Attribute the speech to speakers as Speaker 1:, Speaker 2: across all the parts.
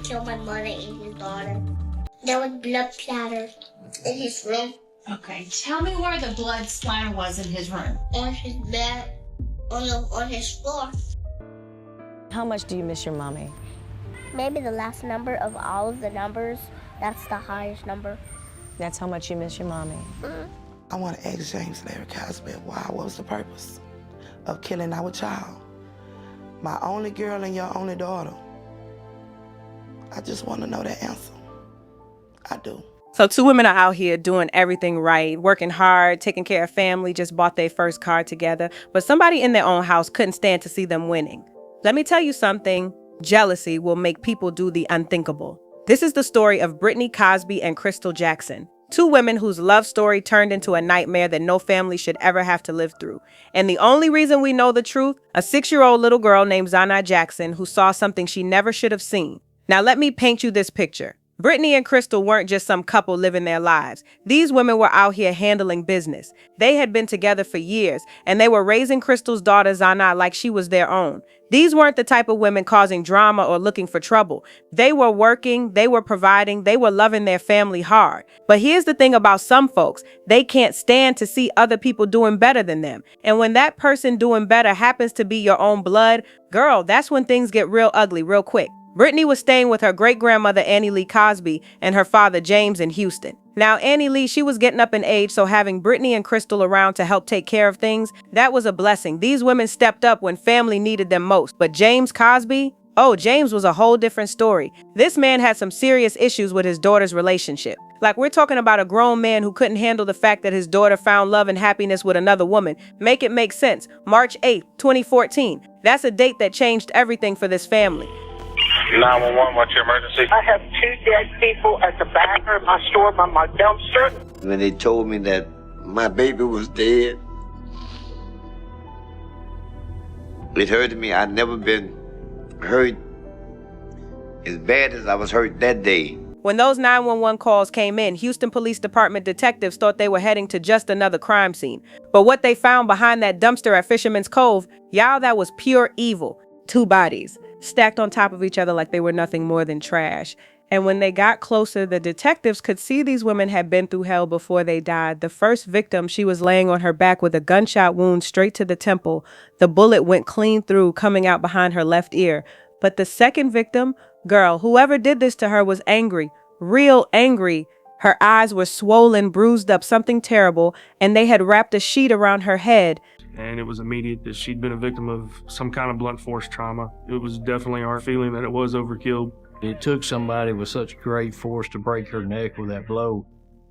Speaker 1: killed my mother and his daughter. There was blood splatter in his room.
Speaker 2: Okay, tell me where the blood splatter was in his room.
Speaker 1: On his bed, on his floor.
Speaker 3: How much do you miss your mommy?
Speaker 1: Maybe the last number of all of the numbers, that's the highest number.
Speaker 3: That's how much you miss your mommy.
Speaker 1: Mm-hmm.
Speaker 4: I want to ask James Larry Cosby, why? What was the purpose of killing our child? My only girl and your only daughter. I just want to know the answer. I do.
Speaker 5: So 2 women are out here doing everything right, working hard, taking care of family, just bought their first car together. But somebody in their own house couldn't stand to see them winning. Let me tell you something. Jealousy will make people do the unthinkable. This is the story of Brittany Cosby and Crystal Jackson. 2 women whose love story turned into a nightmare that no family should ever have to live through. And the only reason we know the truth, a 6-year-old little girl named Zaniah Jackson who saw something she never should have seen. Now let me paint you this picture. Brittany and Crystal weren't just some couple living their lives. These women were out here handling business. They had been together for years, and they were raising Crystal's daughter Zaniah like she was their own. These weren't the type of women causing drama or looking for trouble. They were working, they were providing, they were loving their family hard. But here's the thing about some folks, they can't stand to see other people doing better than them. And when that person doing better happens to be your own blood, girl, that's when things get real ugly real quick. Brittany was staying with her great-grandmother Annie Lee Cosby and her father James in Houston. Now, Annie Lee, she was getting up in age, so having Brittany and Crystal around to help take care of things, that was a blessing. These women stepped up when family needed them most. But James Cosby? Oh, James was a whole different story. This man had some serious issues with his daughter's relationship. Like, we're talking about a grown man who couldn't handle the fact that his daughter found love and happiness with another woman. Make it make sense. March 8th, 2014. That's a date that changed everything for this family.
Speaker 6: 911, what's your emergency?
Speaker 7: I have 2 dead people at the back of my store by my dumpster.
Speaker 8: When they told me that my baby was dead, it hurted me. I'd never been hurt as bad as I was hurt that day.
Speaker 5: When those 911 calls came in, Houston Police Department detectives thought they were heading to just another crime scene. But what they found behind that dumpster at Fisherman's Cove, y'all, that was pure evil. 2 bodies, stacked on top of each other like they were nothing more than trash. And when they got closer, the detectives could see these women had been through hell before they died. The first victim, she was laying on her back with a gunshot wound straight to the temple. The bullet went clean through, coming out behind her left ear. But the second victim, girl, whoever did this to her was angry, real angry. Her eyes were swollen, bruised up, something terrible, and they had wrapped a sheet around her head.
Speaker 9: And it was immediate that she'd been a victim of some kind of blunt force trauma. It was definitely our feeling that it was overkill.
Speaker 10: It took somebody with such great force to break her neck with that blow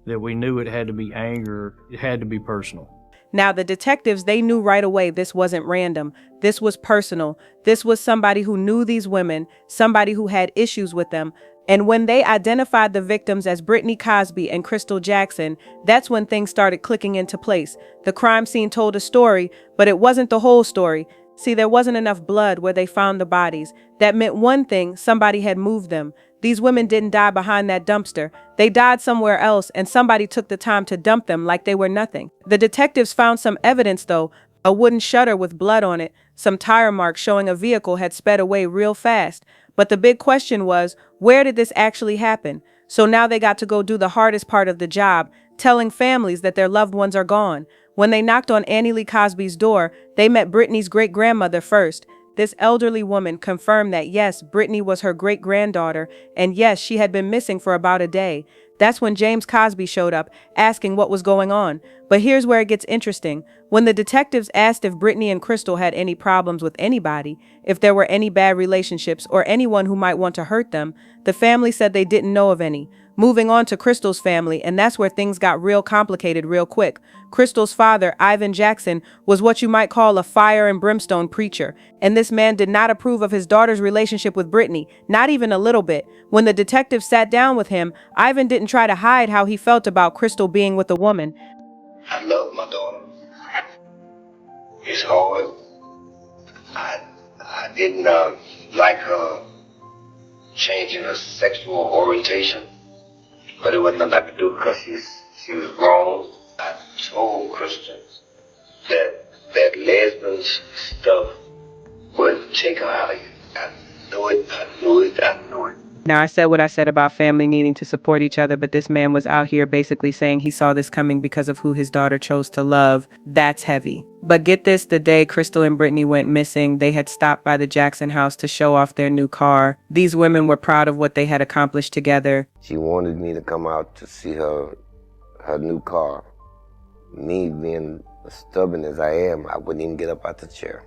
Speaker 10: that we knew it had to be anger, it had to be personal.
Speaker 5: Now, the detectives, they knew right away this wasn't random. This was personal. This was somebody who knew these women, somebody who had issues with them. And when they identified the victims as Brittany Cosby and Crystal Jackson, that's when things started clicking into place. The crime scene told a story, but it wasn't the whole story. See, there wasn't enough blood where they found the bodies. That meant one thing, somebody had moved them. These women didn't die behind that dumpster. They died somewhere else, and somebody took the time to dump them like they were nothing. The detectives found some evidence, though, a wooden shutter with blood on it, some tire marks showing a vehicle had sped away real fast. But the big question was, where did this actually happen? So now they got to go do the hardest part of the job, telling families that their loved ones are gone. When they knocked on Annie Lee Cosby's door, they met Brittany's great-grandmother first. This elderly woman confirmed that yes, Brittany was her great-granddaughter, and yes, she had been missing for about a day. That's when James Cosby showed up, asking what was going on. But here's where it gets interesting. When the detectives asked if Brittany and Crystal had any problems with anybody, if there were any bad relationships or anyone who might want to hurt them, the family said they didn't know of any. Moving on to Crystal's family, and that's where things got real complicated real quick. Crystal's father, Zaniah Jackson, was what you might call a fire and brimstone preacher, and this man did not approve of his daughter's relationship with Brittany, not even a little bit. When the detective sat down with him, Ivan didn't try to hide how he felt about Crystal being with a woman.
Speaker 8: I love my daughter. It's hard. I didn't like her changing her sexual orientation, but it wasn't nothing I could do because she was grown. I told Christians that lesbian stuff would take her out of you. I knew it.
Speaker 5: Now, I said what I said about family needing to support each other, but this man was out here basically saying he saw this coming because of who his daughter chose to love. That's heavy. But get this, the day Crystal and Brittany went missing, they had stopped by the Jackson house to show off their new car. These women were proud of what they had accomplished together.
Speaker 8: She wanted me to come out to see her new car. Me being as stubborn as I am, I wouldn't even get up out the chair.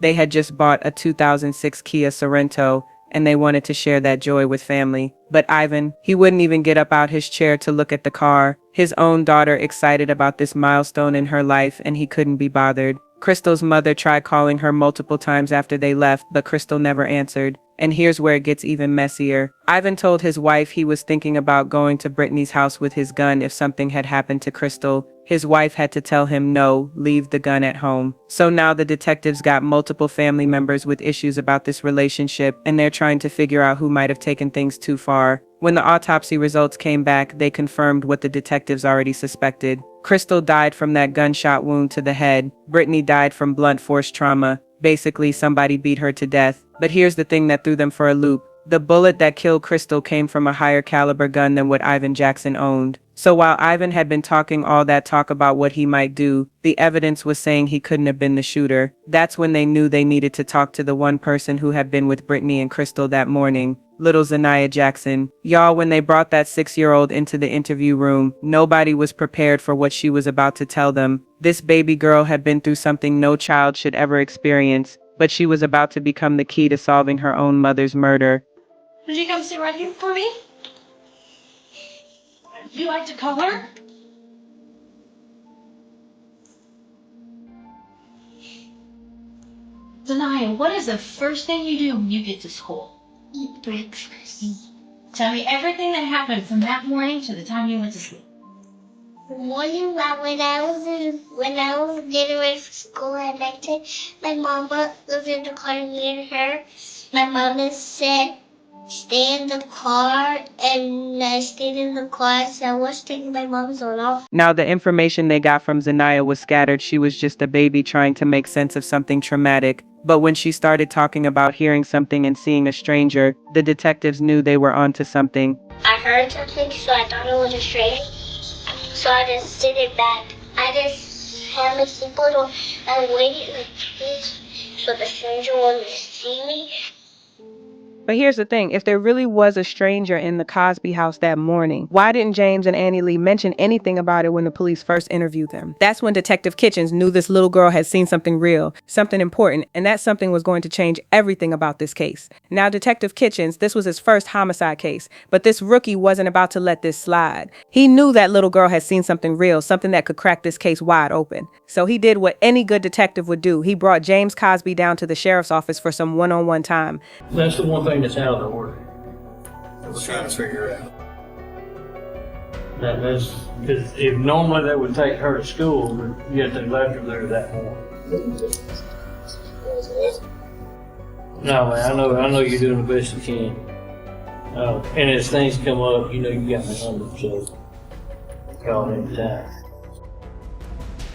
Speaker 5: They had just bought a 2006 Kia Sorento, and they wanted to share that joy with family. But Ivan, he wouldn't even get up out his chair to look at the car. His own daughter excited about this milestone in her life, and he couldn't be bothered. Crystal's mother tried calling her multiple times after they left, but Crystal never answered. And here's where it gets even messier. Ivan told his wife he was thinking about going to Brittany's house with his gun if something had happened to Crystal. His wife had to tell him no, leave the gun at home. So now the detectives got multiple family members with issues about this relationship, and they're trying to figure out who might have taken things too far. When the autopsy results came back, they confirmed what the detectives already suspected. Crystal died from that gunshot wound to the head. Brittany died from blunt force trauma. Basically, somebody beat her to death. But here's the thing that threw them for a loop. The bullet that killed Crystal came from a higher caliber gun than what Ivan Jackson owned. So while Ivan had been talking all that talk about what he might do, the evidence was saying he couldn't have been the shooter. That's when they knew they needed to talk to the one person who had been with Brittany and Crystal that morning. Little Zaniah Jackson. Y'all, when they brought that 6-year-old into the interview room, nobody was prepared for what she was about to tell them. This baby girl had been through something no child should ever experience, but she was about to become the key to solving her own mother's murder.
Speaker 2: Would you come sit right here for me? You like to color? Zaniah, what is the first thing you do when you get to school?
Speaker 1: Eat breakfast.
Speaker 2: Tell me everything that happened from that morning to the time you went to sleep.
Speaker 1: Morning, when I was getting ready for school at nighttime, my mama was in the car, me and her. My mama said, stay in the car, and I stayed in the car, so I was taking my mom's phone off.
Speaker 5: Now, the information they got from Zaniah was scattered. She was just a baby trying to make sense of something traumatic. But when she started talking about hearing something and seeing a stranger, the detectives knew they were onto something.
Speaker 1: I heard something, so I thought it was a stranger. So I just sit it back. I just had my seatbelt on and waited in the street so the stranger wouldn't see me.
Speaker 5: But here's the thing, if there really was a stranger in the Cosby house that morning, why didn't James and Annie Lee mention anything about it when the police first interviewed them? That's when Detective Kitchens knew this little girl had seen something real, something important, and that something was going to change everything about this case. Now, Detective Kitchens, this was his first homicide case, but this rookie wasn't about to let this slide. He knew that little girl had seen something real, something that could crack this case wide open. So he did what any good detective would do. He brought James Cosby down to the sheriff's office for some one-on-one time.
Speaker 10: That's the one thing that's out of the order. I was trying to figure out. That's because if normally they would take her to school, but yet they left her there that morning. No, man, I know you're doing the best you can. And as things come up, you know you got my number, so call any time.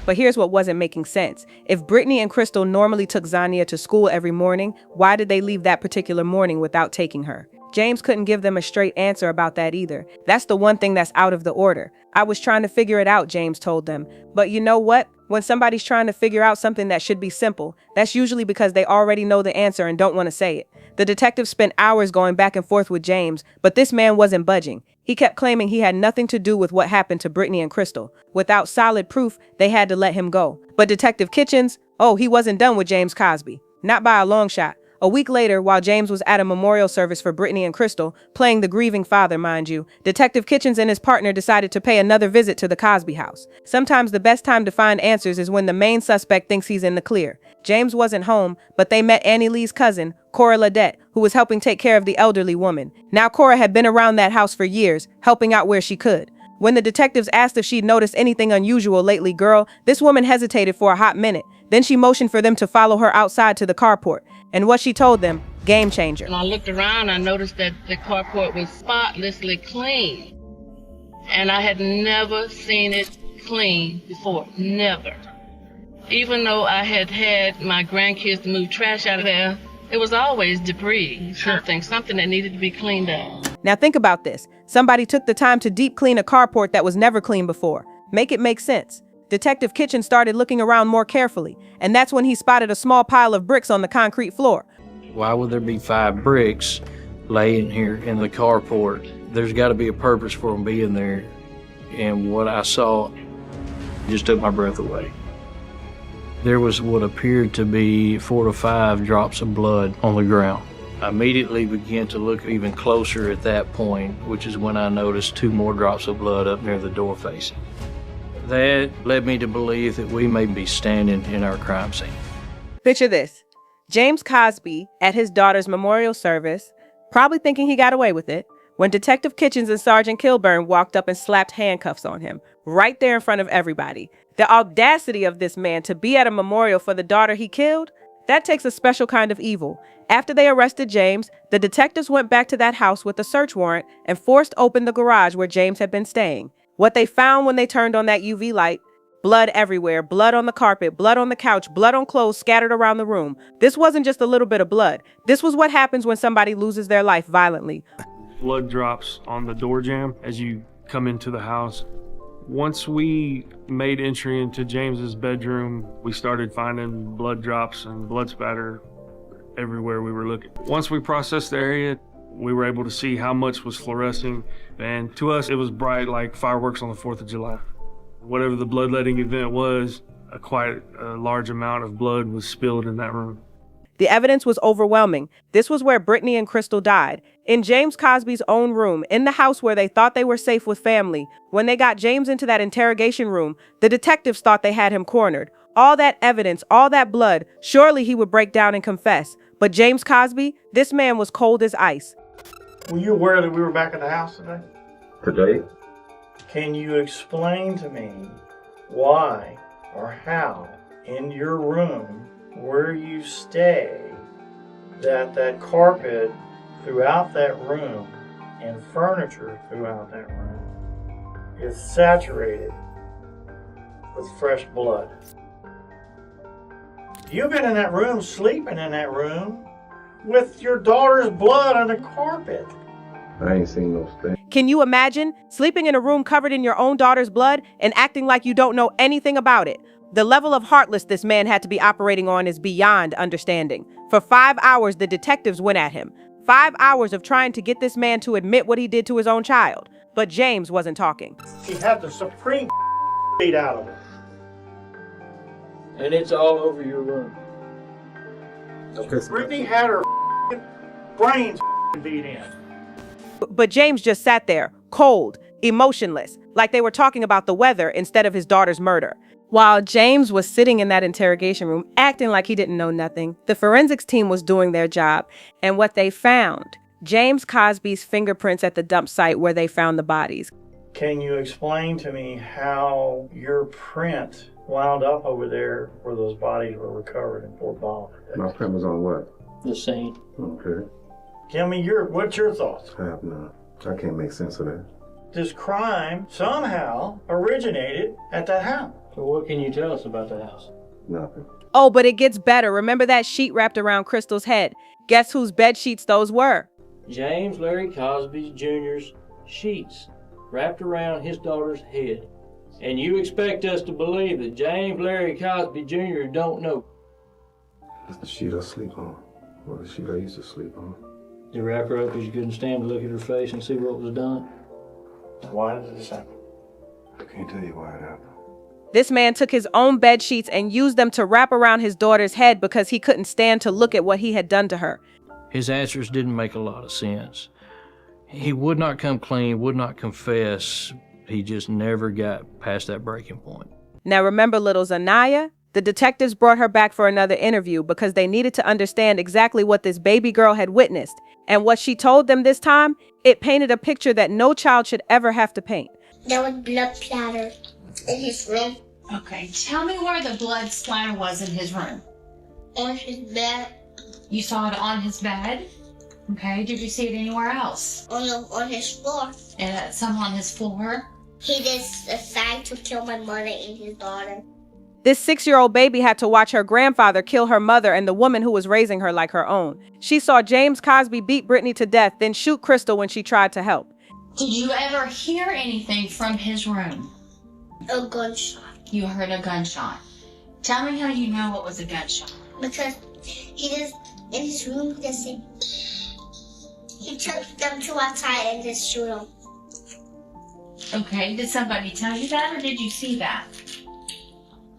Speaker 5: But here's what wasn't making sense. If Brittany and Crystal normally took Zaniah to school every morning, why did they leave that particular morning without taking her? James couldn't give them a straight answer about that either. That's the one thing that's out of the order. I was trying to figure it out, James told them. But you know what? When somebody's trying to figure out something that should be simple, that's usually because they already know the answer and don't want to say it. The detective spent hours going back and forth with James, but this man wasn't budging. He kept claiming he had nothing to do with what happened to Brittany and Crystal. Without solid proof, they had to let him go. But Detective Kitchens, he wasn't done with James Cosby. Not by a long shot. A week later, while James was at a memorial service for Brittany and Crystal, playing the grieving father, mind you, Detective Kitchens and his partner decided to pay another visit to the Cosby house. Sometimes the best time to find answers is when the main suspect thinks he's in the clear. James wasn't home, but they met Annie Lee's cousin, Cora Ledette, who was helping take care of the elderly woman. Now Cora had been around that house for years, helping out where she could. When the detectives asked if she'd noticed anything unusual lately, girl, this woman hesitated for a hot minute. Then she motioned for them to follow her outside to the carport. And what she told them, game changer.
Speaker 11: When I looked around, I noticed that the carport was spotlessly clean. And I had never seen it clean before, never. Even though I had my grandkids move trash out of there It was always debris, something that needed to be cleaned up.
Speaker 5: Now think about this. Somebody took the time to deep clean a carport that was never cleaned before. Make it make sense. Detective Kitchen started looking around more carefully, and that's when he spotted a small pile of bricks on the concrete floor.
Speaker 10: Why would there be 5 bricks laying here in the carport? There's got to be a purpose for them being there. And what I saw just took my breath away. There was what appeared to be 4 to 5 drops of blood on the ground. I immediately began to look even closer at that point, which is when I noticed 2 more drops of blood up near the door facing. That led me to believe that we may be standing in our crime scene.
Speaker 5: Picture this. James Cosby at his daughter's memorial service, probably thinking he got away with it, when Detective Kitchens and Sergeant Kilburn walked up and slapped handcuffs on him, right there in front of everybody. The audacity of this man to be at a memorial for the daughter he killed, that takes a special kind of evil. After they arrested James, the detectives went back to that house with a search warrant and forced open the garage where James had been staying. What they found when they turned on that UV light: blood everywhere, blood on the carpet, blood on the couch, blood on clothes scattered around the room. This wasn't just a little bit of blood. This was what happens when somebody loses their life violently.
Speaker 9: Blood drops on the door jamb as you come into the house. Once we made entry into James's bedroom, we started finding blood drops and blood spatter everywhere we were looking. Once we processed the area, we were able to see how much was fluorescing, and to us it was bright like fireworks on the 4th of July. Whatever the bloodletting event was, quite a large amount of blood was spilled in that room.
Speaker 5: The evidence was overwhelming. This was where Brittany and Crystal died, in James Cosby's own room, in the house where they thought they were safe with family. When they got James into that interrogation room, the detectives thought they had him cornered. All that evidence, all that blood, surely he would break down and confess. But James Cosby, this man was cold as ice.
Speaker 12: Were you aware that we were back at the house today?
Speaker 8: Today?
Speaker 12: Can you explain to me why or how in your room where you stay that carpet throughout that room and furniture throughout that room is saturated with fresh blood? You've been in that room, sleeping in that room, with your daughter's blood on the carpet.
Speaker 8: I ain't seen no stain.
Speaker 5: Can you imagine sleeping in a room covered in your own daughter's blood and acting like you don't know anything about it? The level of heartless this man had to be operating on is beyond understanding. For 5 hours, the detectives went at him. 5 hours of trying to get this man to admit what he did to his own child. But James wasn't talking.
Speaker 12: He had the supreme beat out of him.
Speaker 10: And it's all over your room.
Speaker 8: Okay.
Speaker 12: Brittany had her brains beat in.
Speaker 5: But James just sat there, cold, emotionless, like they were talking about the weather instead of his daughter's murder. While James was sitting in that interrogation room, acting like he didn't know nothing, the forensics team was doing their job. And what they found: James Cosby's fingerprints at the dump site where they found the bodies.
Speaker 12: Can you explain to me how your print wound up over there where those bodies were recovered in Fort Bolivar?
Speaker 8: My print was on what?
Speaker 10: The scene.
Speaker 8: Okay.
Speaker 12: Tell me what's your thoughts?
Speaker 8: I have none. I can't make sense of that.
Speaker 12: This crime somehow originated at that house.
Speaker 10: So what can you tell us about the house?
Speaker 8: Nothing.
Speaker 5: Oh, but it gets better. Remember that sheet wrapped around Crystal's head? Guess whose bed sheets those were?
Speaker 10: James Larry Cosby Jr.'s sheets wrapped around his daughter's head. And you expect us to believe that James Larry Cosby Jr. don't know?
Speaker 8: That's the sheet I sleep on. Well, the sheet I used to sleep on.
Speaker 10: You wrap her up because you couldn't stand to look at her face and see what was done?
Speaker 12: Why did this happen?
Speaker 8: I can't tell you why it happened.
Speaker 5: This man took his own bed sheets and used them to wrap around his daughter's head because he couldn't stand to look at what he had done to her.
Speaker 10: His answers didn't make a lot of sense. He would not come clean, would not confess. He just never got past that breaking point.
Speaker 5: Now remember little Zaniah? The detectives brought her back for another interview because they needed to understand exactly what this baby girl had witnessed. And what she told them this time, it painted a picture that no child should ever have to paint.
Speaker 1: There was blood splatter in his room.
Speaker 2: Okay, tell me where the blood splatter was in his room.
Speaker 1: On his bed.
Speaker 2: You saw it on his bed? Okay, did you see it anywhere else?
Speaker 1: On his floor.
Speaker 2: Some on his floor?
Speaker 1: He just decided to kill my mother and his daughter.
Speaker 5: This 6-year-old baby had to watch her grandfather kill her mother and the woman who was raising her like her own. She saw James Cosby beat Brittany to death, then shoot Crystal when she tried to help.
Speaker 2: Did you ever hear anything from his room?
Speaker 1: A gunshot.
Speaker 2: You heard a gunshot. Tell me how you know it was a gunshot.
Speaker 1: Because he just, in his room, he took them to outside and just shoot them.
Speaker 2: Okay, did somebody tell you that or did you see that?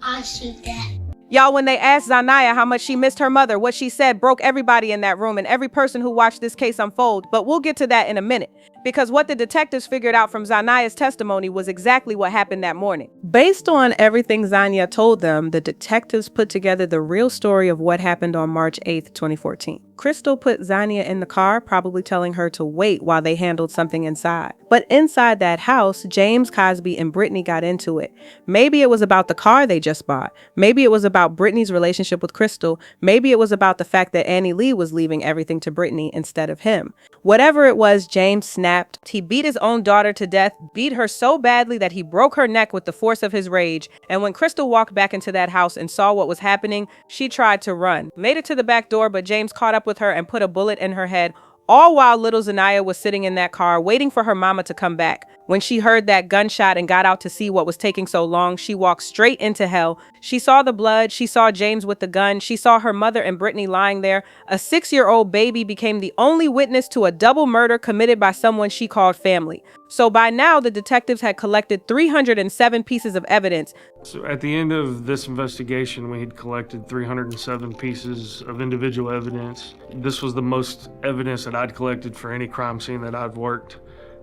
Speaker 1: I see that.
Speaker 5: Y'all, when they asked Zaniah how much she missed her mother, what she said broke everybody in that room and every person who watched this case unfold. But we'll get to that in a minute. Because what the detectives figured out from Zaniah's testimony was exactly what happened that morning. Based on everything Zaniah told them, the detectives put together the real story of what happened on March 8th, 2014. Crystal put Zaniah in the car, probably telling her to wait while they handled something inside. But inside that house, James Cosby and Brittany got into it. Maybe it was about the car they just bought. Maybe it was about Brittany's relationship with Crystal. Maybe it was about the fact that Annie Lee was leaving everything to Brittany instead of him. Whatever it was, James snapped. He beat his own daughter to death, beat her so badly that he broke her neck with the force of his rage. And when Crystal walked back into that house and saw what was happening, she tried to run. Made it to the back door, but James caught up with her and put a bullet in her head, all while little Zaniah was sitting in that car waiting for her mama to come back. When she heard that gunshot and got out to see what was taking so long, she walked straight into hell. She saw the blood, she saw James with the gun, she saw her mother and Brittany lying there. A 6-year-old baby became the only witness to a double murder committed by someone she called family. So by now, the detectives had collected 307 pieces of evidence.
Speaker 9: So at the end of this investigation, we had collected 307 pieces of individual evidence. This was the most evidence that I'd collected for any crime scene that I've worked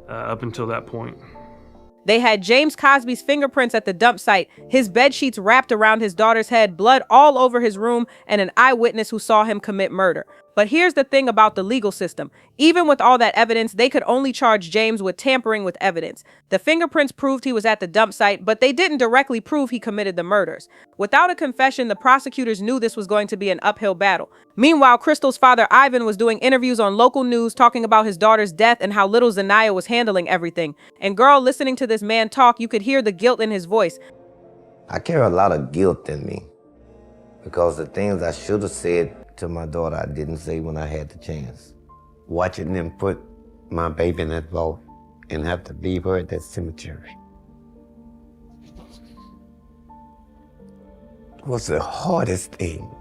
Speaker 9: up until that point.
Speaker 5: They had James Cosby's fingerprints at the dump site, his bed sheets wrapped around his daughter's head, blood all over his room, and an eyewitness who saw him commit murder. But here's the thing about the legal system. Even with all that evidence, they could only charge James with tampering with evidence. The fingerprints proved he was at the dump site, but they didn't directly prove he committed the murders. Without a confession, the prosecutors knew this was going to be an uphill battle. Meanwhile, Crystal's father, Ivan, was doing interviews on local news talking about his daughter's death and how little Zaniah was handling everything. And girl, listening to this man talk, you could hear the guilt in his voice.
Speaker 8: I carry a lot of guilt in me because the things I should have said to my daughter, I didn't say when I had the chance. Watching them put my baby in that vault and have to leave her at that cemetery was the hardest thing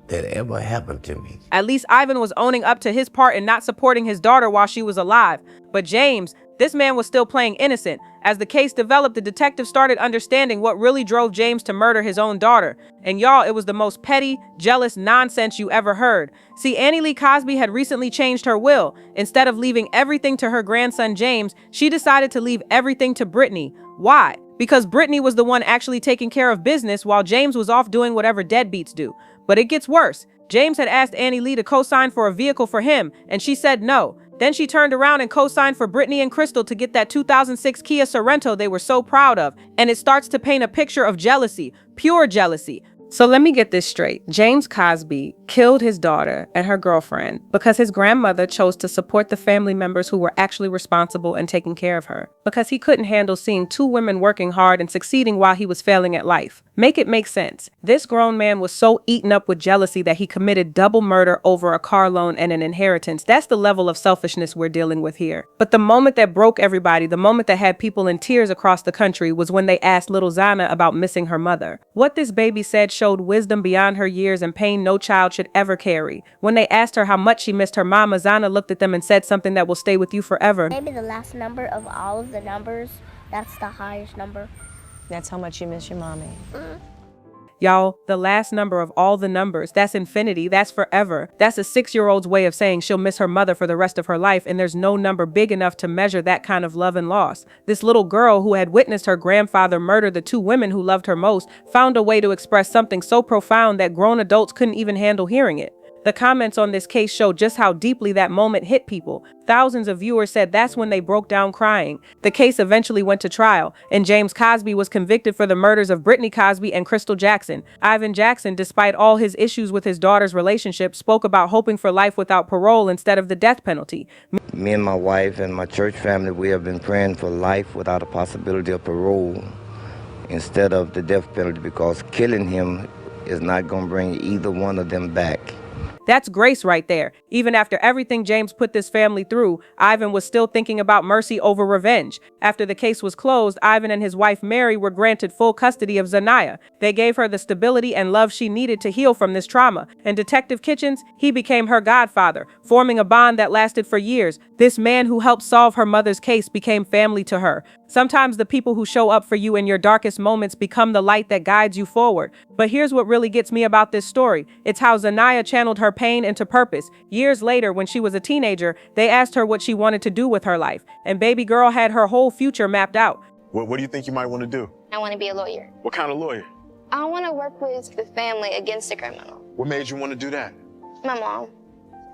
Speaker 8: that ever happened to me.
Speaker 5: At least Ivan was owning up to his part in not supporting his daughter while she was alive. But James, this man was still playing innocent. As the case developed, the detectives started understanding what really drove James to murder his own daughter. And y'all, it was the most petty, jealous nonsense you ever heard. See, Annie Lee Cosby had recently changed her will. Instead of leaving everything to her grandson James, she decided to leave everything to Brittany. Why? Because Brittany was the one actually taking care of business while James was off doing whatever deadbeats do. But it gets worse. James had asked Annie Lee to co-sign for a vehicle for him, and she said no. Then she turned around and co-signed for Brittany and Crystal to get that 2006 Kia Sorento they were so proud of. And it starts to paint a picture of jealousy, pure jealousy. So let me get this straight. James Cosby killed his daughter and her girlfriend because his grandmother chose to support the family members who were actually responsible and taking care of her. Because he couldn't handle seeing two women working hard and succeeding while he was failing at life. Make it make sense. This grown man was so eaten up with jealousy that he committed double murder over a car loan and an inheritance. That's the level of selfishness we're dealing with here. But the moment that broke everybody, the moment that had people in tears across the country, was when they asked little Zana about missing her mother. What this baby said showed wisdom beyond her years and pain no child should ever carry. When they asked her how much she missed her mama, Zana looked at them and said something that will stay with you forever.
Speaker 1: Maybe the last number of all of the numbers, that's the highest number.
Speaker 3: That's how much you miss your mommy.
Speaker 5: Y'all, the last number of all the numbers, that's infinity, that's forever. That's a 6-year-old's way of saying she'll miss her mother for the rest of her life, and there's no number big enough to measure that kind of love and loss. This little girl who had witnessed her grandfather murder the two women who loved her most found a way to express something so profound that grown adults couldn't even handle hearing it. The comments on this case show just how deeply that moment hit people. Thousands of viewers said that's when they broke down crying. The case eventually went to trial, and James Cosby was convicted for the murders of Brittany Cosby and Crystal Jackson. Ivan Jackson, despite all his issues with his daughter's relationship, spoke about hoping for life without parole instead of the death penalty.
Speaker 8: Me and my wife and my church family, we have been praying for life without a possibility of parole. instead of the death penalty, because killing him is not going to bring either one of them back.
Speaker 5: That's grace right there. Even after everything James put this family through, Ivan was still thinking about mercy over revenge. After the case was closed, Ivan and his wife Mary were granted full custody of Zaniah. They gave her the stability and love she needed to heal from this trauma. And Detective Kitchens, he became her godfather, forming a bond that lasted for years. This man who helped solve her mother's case became family to her. Sometimes the people who show up for you in your darkest moments become the light that guides you forward. But here's what really gets me about this story. It's how Zaniah channeled her pain into purpose. Years later, when she was a teenager, they asked her what she wanted to do with her life. And baby girl had her whole future mapped out.
Speaker 13: What do you think you might want to do?
Speaker 14: I want to be a lawyer.
Speaker 13: What kind of lawyer?
Speaker 14: I want to work with the family against the criminal.
Speaker 13: What made you want to do that?
Speaker 14: My mom.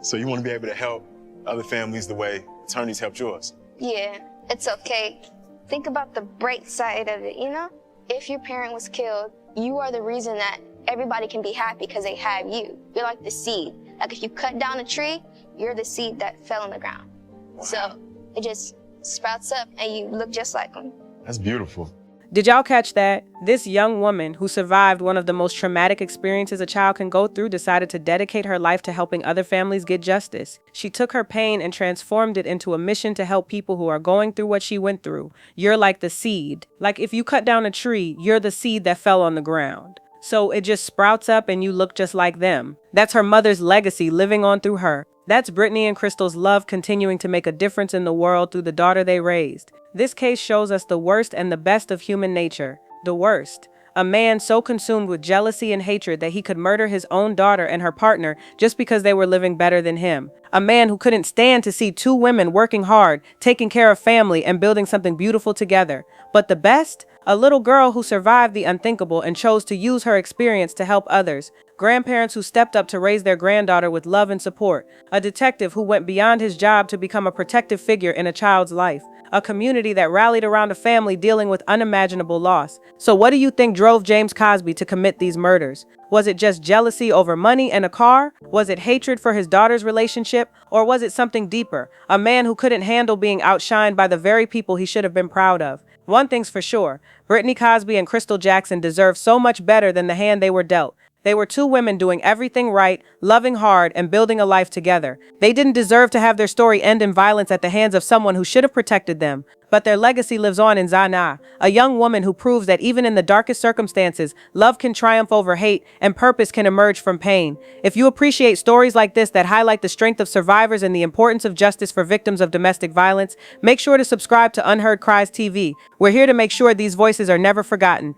Speaker 13: So you want to be able to help other families the way attorneys helped yours?
Speaker 14: Yeah, it's okay. Think about the bright side of it, you know? If your parent was killed, you are the reason that everybody can be happy because they have you. You're like the seed. Like if you cut down a tree, you're the seed that fell on the ground. Wow. So it just sprouts up and you look just like them.
Speaker 13: That's beautiful.
Speaker 5: Did y'all catch that? This young woman who survived one of the most traumatic experiences a child can go through decided to dedicate her life to helping other families get justice. She took her pain and transformed it into a mission to help people who are going through what she went through. You're like the seed. Like if you cut down a tree, you're the seed that fell on the ground. So it just sprouts up and you look just like them. That's her mother's legacy living on through her. That's Brittany and Crystal's love continuing to make a difference in the world through the daughter they raised. This case shows us the worst and the best of human nature. The worst. A man so consumed with jealousy and hatred that he could murder his own daughter and her partner just because they were living better than him. A man who couldn't stand to see two women working hard, taking care of family, and building something beautiful together. But the best? A little girl who survived the unthinkable and chose to use her experience to help others. Grandparents who stepped up to raise their granddaughter with love and support. A detective who went beyond his job to become a protective figure in a child's life. A community that rallied around a family dealing with unimaginable loss. So what do you think drove James Cosby to commit these murders? Was it just jealousy over money and a car? Was it hatred for his daughter's relationship? Or was it something deeper? A man who couldn't handle being outshined by the very people he should have been proud of. One thing's for sure, Brittany Cosby and Crystal Jackson deserve so much better than the hand they were dealt. They were two women doing everything right, loving hard, and building a life together. They didn't deserve to have their story end in violence at the hands of someone who should have protected them. But their legacy lives on in Zaniah, a young woman who proves that even in the darkest circumstances, love can triumph over hate and purpose can emerge from pain. If you appreciate stories like this that highlight the strength of survivors and the importance of justice for victims of domestic violence, make sure to subscribe to Unheard Cries TV. We're here to make sure these voices are never forgotten.